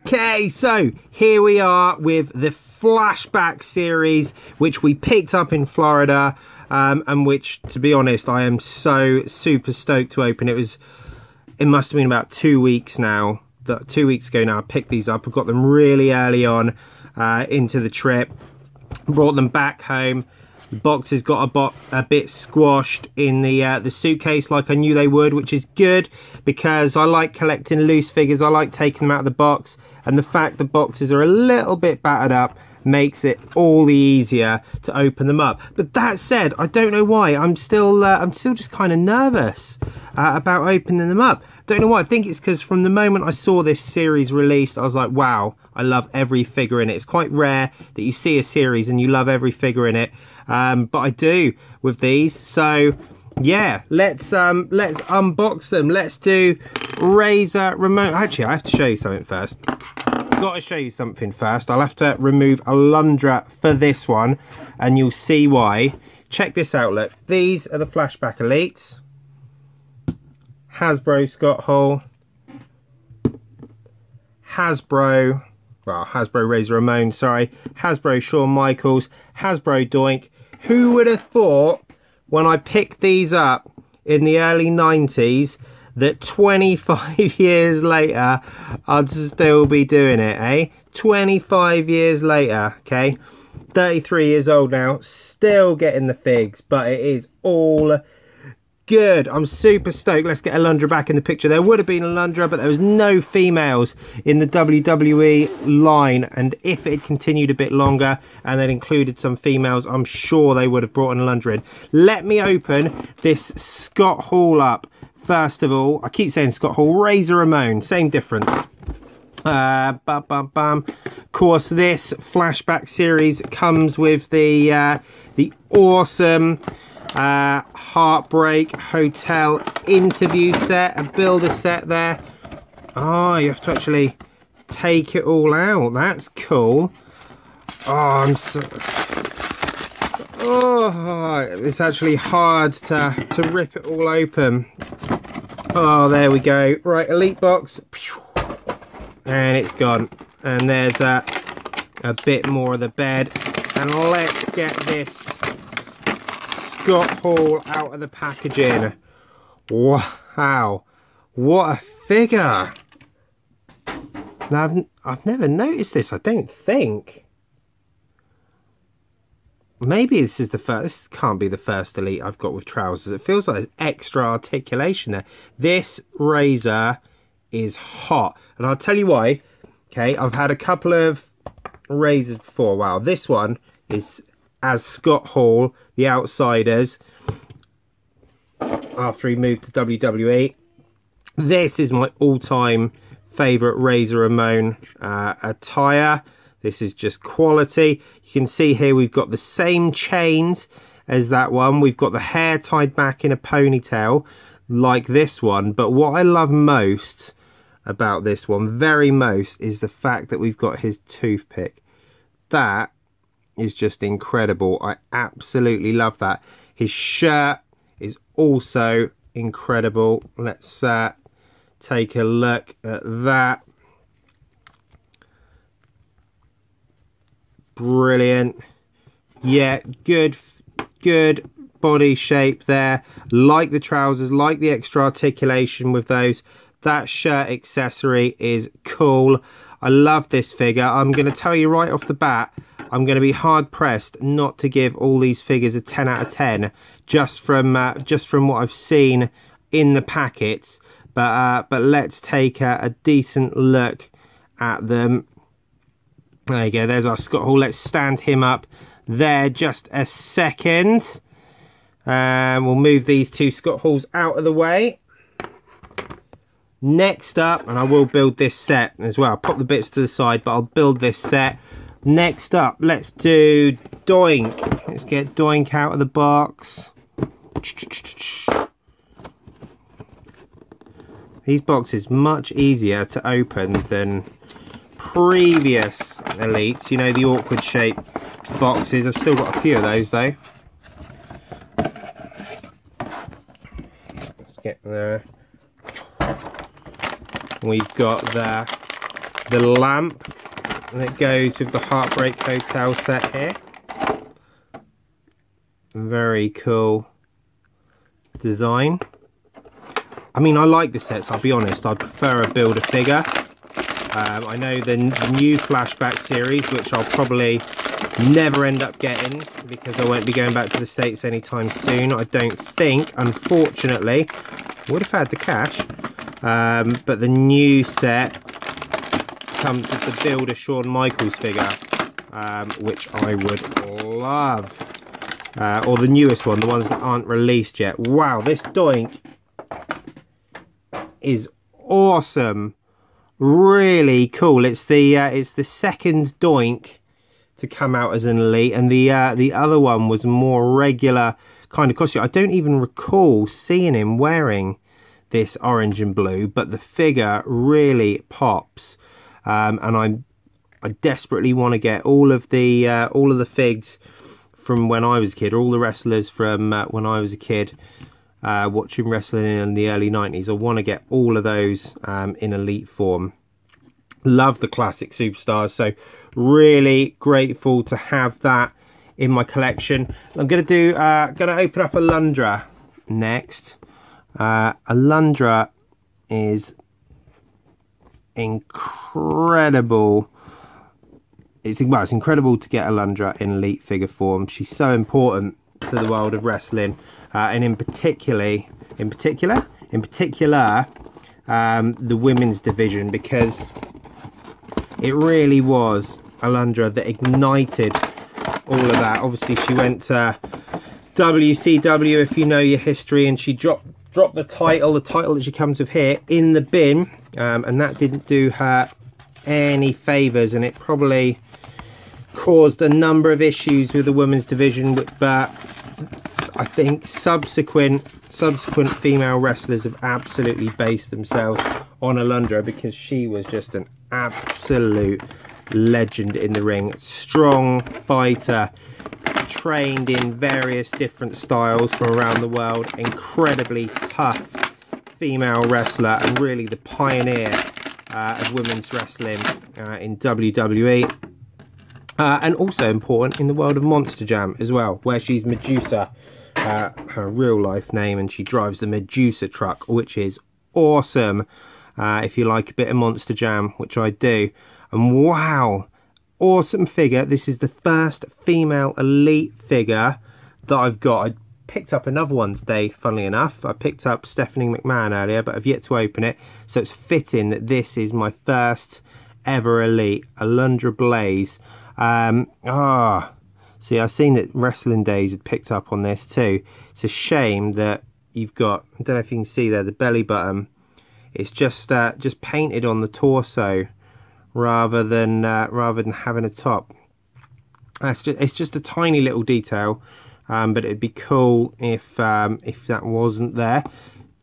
Okay, so here we are with the Flashback series, which we picked up in Florida, and which, to be honest, I am so super stoked to open. It must have been about 2 weeks now. 2 weeks ago now, I picked these up. I got them really early on into the trip. Brought them back home. The boxes got a bit squashed in the suitcase like I knew they would, which is good because I like collecting loose figures. I like taking them out of the box, and the fact the boxes are a little bit battered up makes it all the easier to open them up. But that said, I don't know why I'm still just kind of nervous about opening them up. Don't know why. I think it's because from the moment I saw this series released, I was like, wow, I love every figure in it. It's quite rare that you see a series and you love every figure in it, but I do with these. So yeah, let's unbox them. Let's do Razor Ramon. Actually, I have to show you something first. Got to show you something first. I'll have to remove Alundra for this one, and you'll see why. Check this out. Look, these are the Flashback Elites. Hasbro Scott Hall, Hasbro Razor Ramon, sorry, Hasbro Shawn Michaels, Hasbro Doink. Who would have thought when I picked these up in the early 90s that 25 years later I'd still be doing it, eh? 25 years later, okay? 33 years old now, still getting the figs, but it is all good. I'm super stoked. Let's get Alundra back in the picture. There would have been Alundra, but there was no females in the WWE line, and if it had continued a bit longer and they'd included some females, I'm sure they would have brought an Alundra in. Let me open this Scott Hall up first of all. I keep saying Scott Hall, Razor Ramon, same difference. Of course, this Flashback series comes with the awesome Heartbreak Hotel interview set, a builder set there. Oh, you have to actually take it all out. That's cool. Oh, it's actually hard to rip it all open. Oh, there we go. Right, Elite box, and it's gone. And there's a bit more of the bed. And let's get this Scott Hall out of the packaging. Wow, what a figure. Now, I've never noticed this, I don't think. Maybe this is the first. This can't be the first Elite I've got with trousers. It feels like there's extra articulation there. This Razor is hot, and I'll tell you why. Okay, I've had a couple of Razors before. Wow, this one is as Scott Hall, the Outsiders, after he moved to WWE. This is my all-time favourite Razor Ramon attire. This is just quality. You can see here we've got the same chains as that one. We've got the hair tied back in a ponytail like this one. But what I love most about this one, very most, is the fact that we've got his toothpick. That is just incredible. I absolutely love that. His shirt is also incredible. Let's take a look at that. Brilliant. Yeah, good body shape there. Like the trousers, like the extra articulation with those. That shirt accessory is cool. I love this figure. I'm going to tell you right off the bat, I'm going to be hard pressed not to give all these figures a 10 out of 10 just from what I've seen in the packets. But let's take a decent look at them. There you go, there's our Scott Hall. Let's stand him up there just a second. We'll move these two Scott Halls out of the way. Next up, and I will build this set as well. I'll pop the bits to the side, but I'll build this set. Next up, let's do Doink. Let's get Doink out of the box. These boxes much easier to open than previous Elites, you know, the awkward shape boxes. I've still got a few of those though. Let's get there. We've got the the lamp that goes with the Heartbreak Hotel set here. Very cool design. I mean, I like the sets, I'll be honest. I prefer a Build-A-Figure. I know the new Flashback series, which I'll probably never end up getting because I won't be going back to the States anytime soon. I don't think, unfortunately. Would have had the cash. But the new set comes with the Builder Shawn Michaels figure, which I would love. Or the newest one, the ones that aren't released yet. Wow, this Doink is awesome. Really cool. It's the second Doink to come out as an Elite, and the other one was more regular kind of costume. I don't even recall seeing him wearing this orange and blue, but the figure really pops. And I desperately want to get all of the figs from when I was a kid, all the wrestlers from when I was a kid, watching wrestling in the early 90s. I want to get all of those in Elite form. Love the classic superstars, so really grateful to have that in my collection. I'm gonna open up a Alundra next. Alundra is incredible. It's incredible to get Alundra in Elite figure form. She's so important to the world of wrestling, and in particular, the women's division, because it really was Alundra that ignited all of that. Obviously, she went to WCW, if you know your history, and she dropped the title that she comes with here, in the bin, and that didn't do her any favours, and it probably caused a number of issues with the women's division, but I think subsequent female wrestlers have absolutely based themselves on Alundra, because she was just an absolute legend in the ring. Strong fighter, trained in various different styles from around the world, incredibly tough female wrestler, and really the pioneer of women's wrestling in WWE. And also important in the world of Monster Jam as well, where she's Medusa, her real life name, and she drives the Medusa truck, which is awesome if you like a bit of Monster Jam, which I do. And wow, awesome figure. This is the first female Elite figure that I've got. I picked up another one today, funnily enough. I picked up Stephanie McMahon earlier, but I've yet to open it, so it's fitting that this is my first ever Elite, Alundra Blaze. See, I've seen that Wrestling Days had picked up on this too. It's a shame that you've got, I don't know if you can see there, the belly button. It's just painted on the torso rather than having a top. It's just a tiny little detail, but it'd be cool if that wasn't there.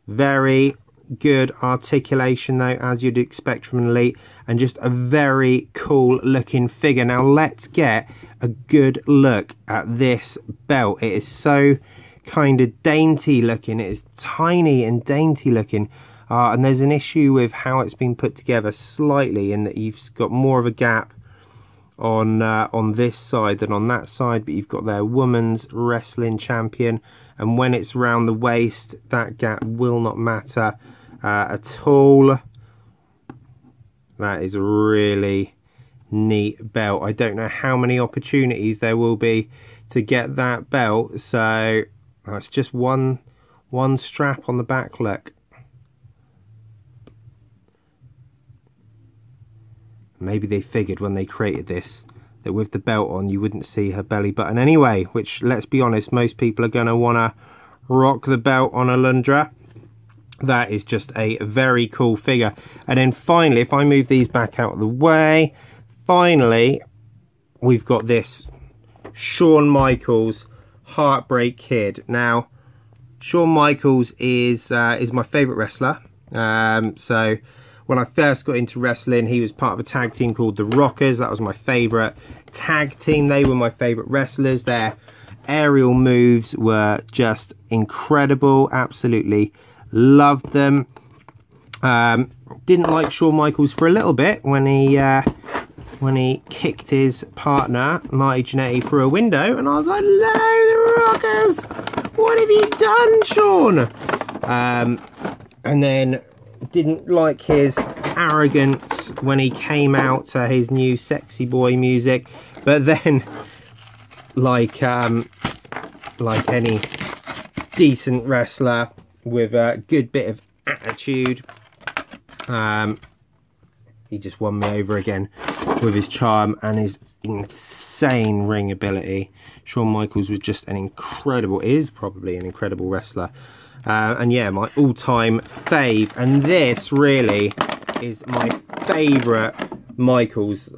Very good articulation though, as you'd expect from an Elite, and just a very cool looking figure. Now let's get a good look at this belt. It is so kind of dainty looking. It is tiny and dainty looking, and there's an issue with how it's been put together slightly, in that you've got more of a gap on this side than on that side, but you've got their women's wrestling champion, and when it's round the waist, that gap will not matter at all. That is a really neat belt. I don't know how many opportunities there will be to get that belt, so it's just one strap on the back. Look, maybe they figured when they created this that with the belt on you wouldn't see her belly button anyway, which, let's be honest, most people are going to want to rock the belt on Alundra. That is just a very cool figure. And then finally, if I move these back out of the way, finally we've got this Shawn Michaels Heartbreak Kid. Now, Shawn Michaels is my favourite wrestler. So when I first got into wrestling, he was part of a tag team called the Rockers. That was my favourite tag team. They were my favourite wrestlers. Their aerial moves were just incredible. Absolutely loved them. Didn't like Shawn Michaels for a little bit when he kicked his partner Marty Jannetty through a window, and I was like, "Hello, the Rockers! What have you done, Shawn?" And then didn't like his arrogance when he came out to his new sexy boy music, but then like any decent wrestler with a good bit of attitude, he just won me over again with his charm and his insane ring ability. Shawn Michaels was just an incredible, is probably an incredible wrestler. And yeah, my all-time fave, and this really is my favourite Michaels.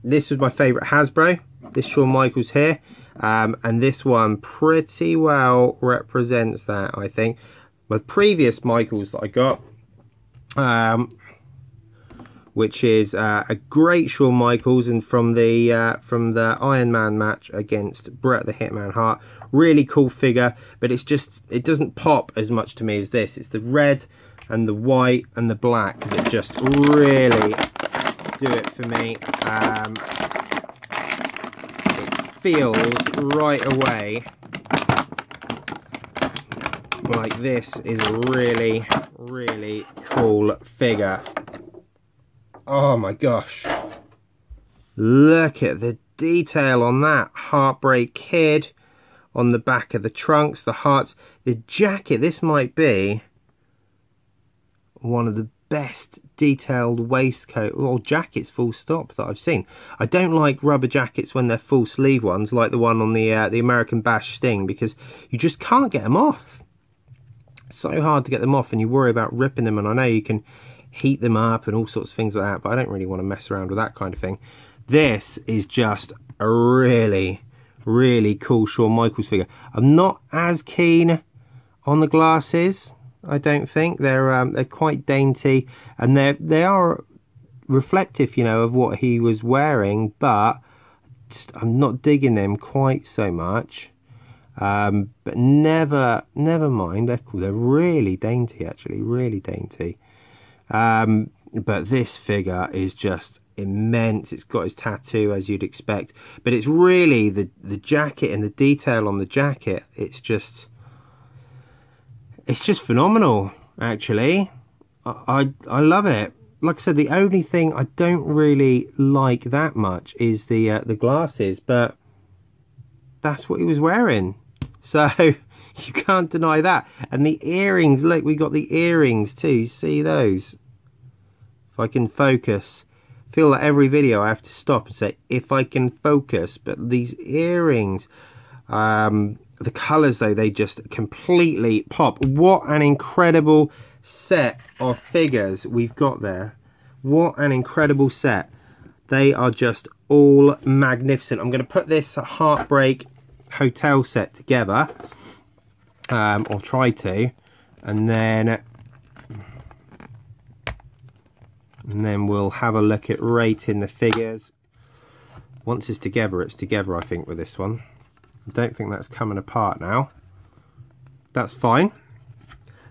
This was my favourite Hasbro, this Shawn Michaels here, and this one pretty well represents that, I think. My previous Michaels that I got, which is a great Shawn Michaels, and from the Iron Man match against Bret the Hitman Hart. Really cool figure, but it's just, it doesn't pop as much to me as this. It's the red and the white and the black that just really do it for me. It feels right away like this is a really, really cool figure. Oh my gosh, look at the detail on that. Heartbreak Kid on the back of the trunks, the hearts, the jacket. This might be one of the best detailed waistcoat or jackets full stop that I've seen. I don't like rubber jackets when they're full sleeve ones, like the one on the American Bash Sting, because you just can't get them off. So hard to get them off, and you worry about ripping them, and I know you can heat them up and all sorts of things like that, but I don't really want to mess around with that kind of thing. This is just a really, really cool Shawn Michaels figure. I'm not as keen on the glasses, I don't think. They're quite dainty, and they are reflective, you know, of what he was wearing, but just I'm not digging them quite so much. But never mind, they're cool. They're really dainty, actually, really dainty. But this figure is just immense. It's got his tattoo, as you'd expect, but it's really the jacket and the detail on the jacket. It's just phenomenal, actually. I love it. Like I said, the only thing I don't really like that much is the glasses, but that's what he was wearing, so you can't deny that. And the earrings, look, we got the earrings too. See those? If I can focus. I feel like every video I have to stop and say, if I can focus. But these earrings, the colours though, they just completely pop. What an incredible set of figures we've got there. What an incredible set. They are just all magnificent. I'm going to put this Heartbreak Hotel set together, or try to, and then we'll have a look at rating the figures. Once it's together, I think, with this one. I don't think that's coming apart now. That's fine.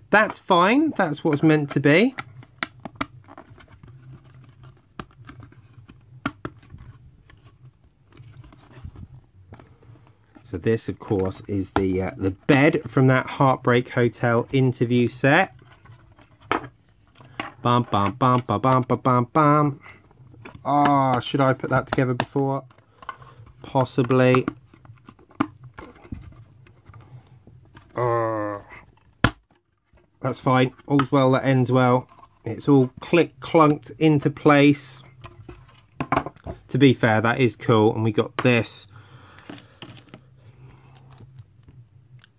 That's fine. That's what's meant to be. So this, of course, is the bed from that Heartbreak Hotel interview set. Bum bum bum bum bum bum bum bum. Ah, should I put that together before? Possibly. That's fine. All's well that ends well. It's all click-clunked into place. To be fair, that is cool. And we got this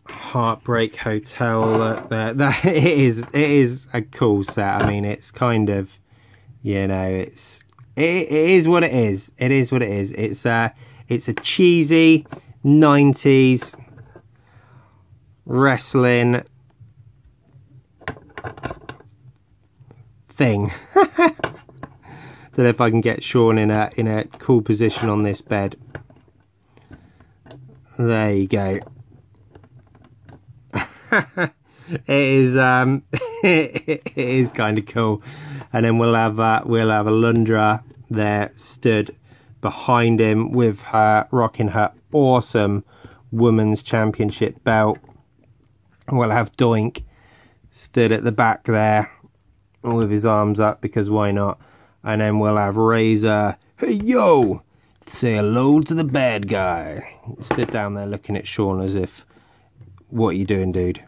Heartbreak Hotel there. That it is a cool set. I mean, it's kind of, you know, it is what it is. It is what it is. It's a cheesy 90s wrestling thing. Don't know if I can get Shawn in a cool position on this bed. There you go. It is it is kind of cool. And then we'll have Alundra there stood behind him with her rocking her awesome women's championship belt. We'll have Doink stood at the back there with his arms up, because why not? And then we'll have Razor, hey yo, say hello to the bad guy, stood down there looking at Shawn as if, what are you doing, dude?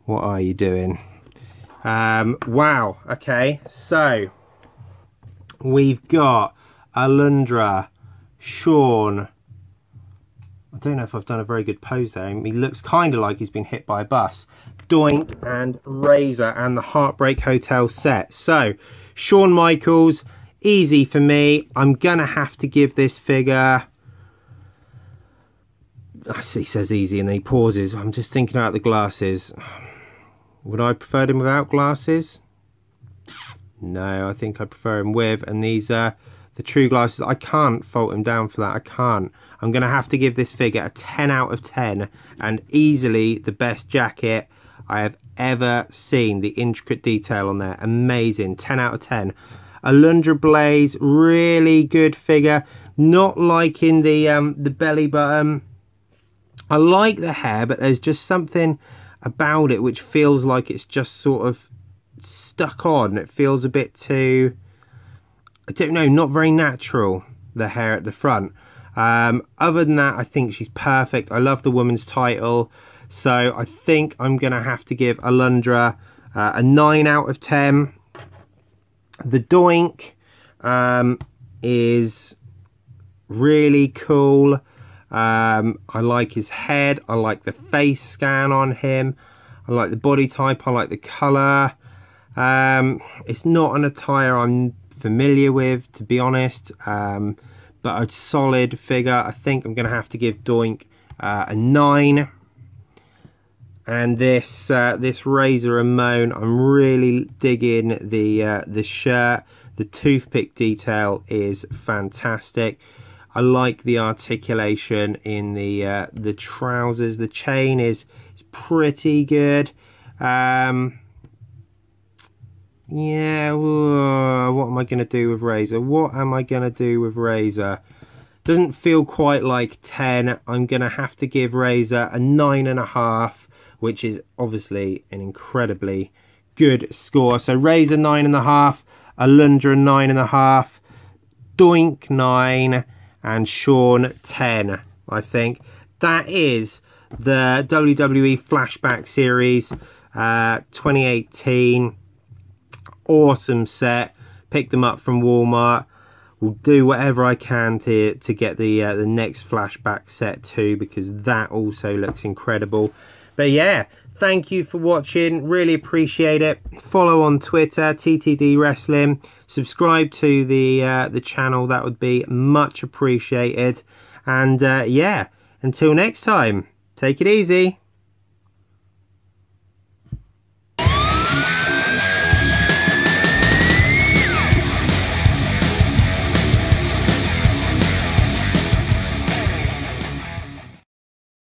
What are you doing? Wow. Okay, so we've got Alundra, Shawn. I don't know if I've done a very good pose there. He looks kind of like he's been hit by a bus. Doink and Razor and the Heartbreak Hotel set. So Shawn Michaels, easy for me. I'm gonna have to give this figure, he says easy and then he pauses. I'm just thinking about the glasses. Would I prefer him without glasses? No, I think I prefer him with. And these are the true glasses. I can't fault him down for that. I can't. I'm going to have to give this figure a 10 out of 10. And easily the best jacket I have ever seen. The intricate detail on there. Amazing. 10 out of 10. Alundra Blaze, really good figure. Not liking the belly button. I like the hair, but there's just something about it which feels like it's just sort of stuck on. It feels a bit too, I don't know, not very natural, the hair at the front. Other than that, I think she's perfect. I love the women's title, so I think I'm gonna have to give Alundra a 9 out of 10. The Doink is really cool. I like his head, I like the face scan on him, I like the body type, I like the colour. It's not an attire I'm familiar with, to be honest, but a solid figure. I think I'm going to have to give Doink a 9. And this Razor Ramon, I'm really digging the shirt. The toothpick detail is fantastic. I like the articulation in the trousers. The chain is pretty good. Yeah, what am I going to do with Razor? What am I going to do with Razor? Doesn't feel quite like 10. I'm going to have to give Razor a 9.5, which is obviously an incredibly good score. So Razor 9.5, Alundra 9.5, Doink 9, and Shawn 10, I think. That is the WWE Flashback Series 2018. Awesome set. Picked them up from Walmart. Will do whatever I can to get the next Flashback set too, because that also looks incredible. But yeah, thank you for watching. Really appreciate it. Follow on Twitter, TTDWrestling. Subscribe to the channel. That would be much appreciated. And yeah, until next time, take it easy.